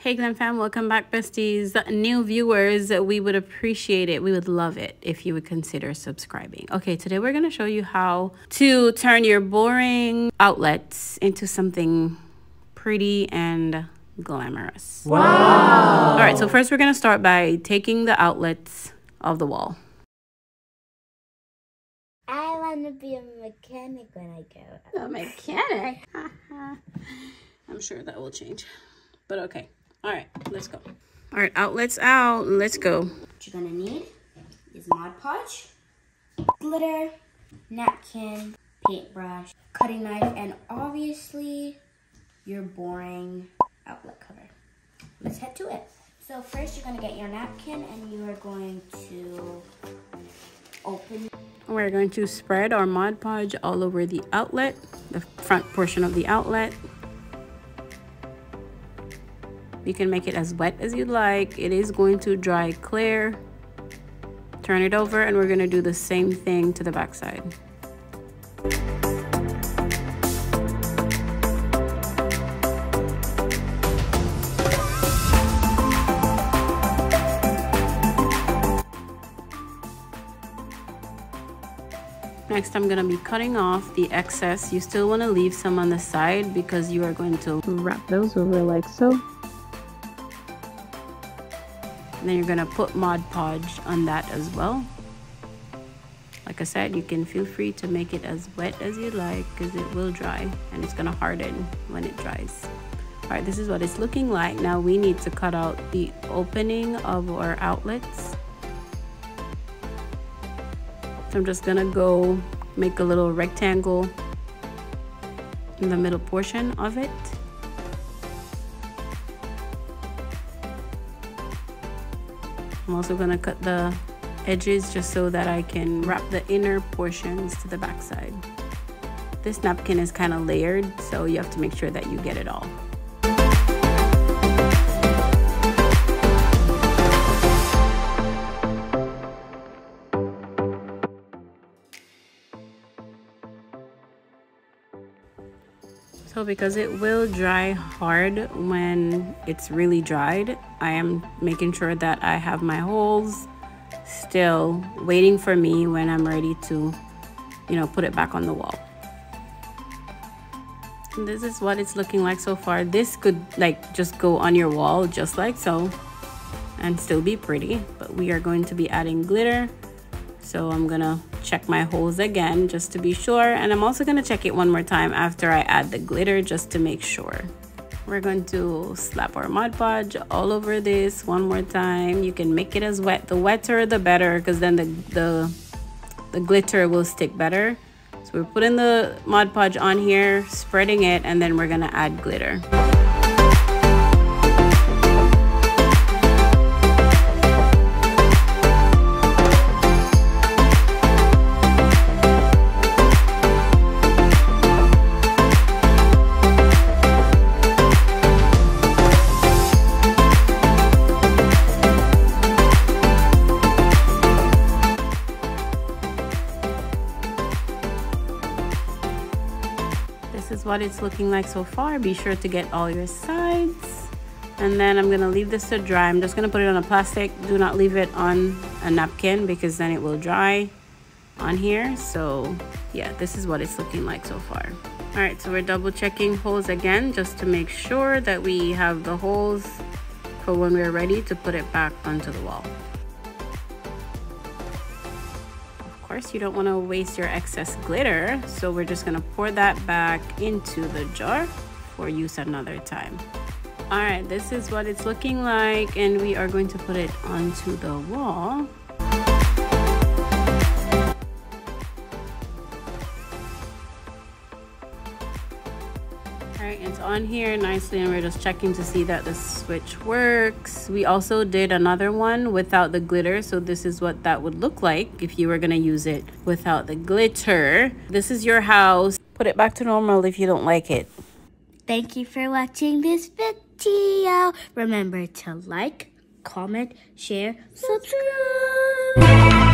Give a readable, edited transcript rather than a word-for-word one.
Hey GlamFam, welcome back besties. New viewers, we would appreciate it. We would love it if you would consider subscribing. Okay, today we're going to show you how to turn your boring outlets into something pretty and glamorous. Wow! All right, so first we're going to start by taking the outlets of the wall. I want to be a mechanic when I grow up. A mechanic? I'm sure that will change, but okay. All right, let's go. All right, outlets out. Let's go. What you're gonna need is Mod Podge, glitter, napkin, paintbrush, cutting knife, and obviously your boring outlet cover. Let's head to it. So first you're gonna get your napkin and you are going to open. We're going to spread our Mod Podge all over the outlet, the front portion of the outlet. You can make it as wet as you'd like. It is going to dry clear. Turn it over and we're going to do the same thing to the back side. Next, I'm going to be cutting off the excess. You still want to leave some on the side because you are going to wrap those over like so. And then you're going to put Mod Podge on that as well. Like I said, you can feel free to make it as wet as you like because it will dry and it's going to harden when it dries. All right, this is what it's looking like. Now we need to cut out the opening of our outlets. So I'm just going to go make a little rectangle in the middle portion of it. I'm also going to cut the edges just so that I can wrap the inner portions to the back side. This napkin is kind of layered, so you have to make sure that you get it all. So because it will dry hard when it's really dried, I am making sure that I have my holes still waiting for me when I'm ready to, put it back on the wall. And this is what it's looking like so far. This could just go on your wall just like so and still be pretty, but we are going to be adding glitter. So I'm gonna check my holes again just to be sure, and I'm also gonna check it one more time after I add the glitter just to make sure. We're going to slap our Mod Podge all over this one more time. You can make it as wet. The wetter the better, because then the glitter will stick better. So we're putting the Mod Podge on here, spreading it, and then we're gonna add glitter. This is what it's looking like so far. Be sure to get all your sides, and then I'm gonna leave this to dry. I'm just gonna put it on a plastic. Do not leave it on a napkin because then it will dry on here. So yeah, this is what it's looking like so far. All right, so we're double checking holes again just to make sure that we have the holes for when we're ready to put it back onto the wall. Of course, you don't want to waste your excess glitter, so we're just going to pour that back into the jar for use another time. All right, this is what it's looking like, and we are going to put it onto the wall. All right, it's on here nicely, and we're just checking to see that the switch works. We also did another one without the glitter, so this is what that would look like if you were gonna use it without the glitter. This is your house. Put it back to normal if you don't like it. Thank you for watching this video. Remember to like, comment, share, subscribe.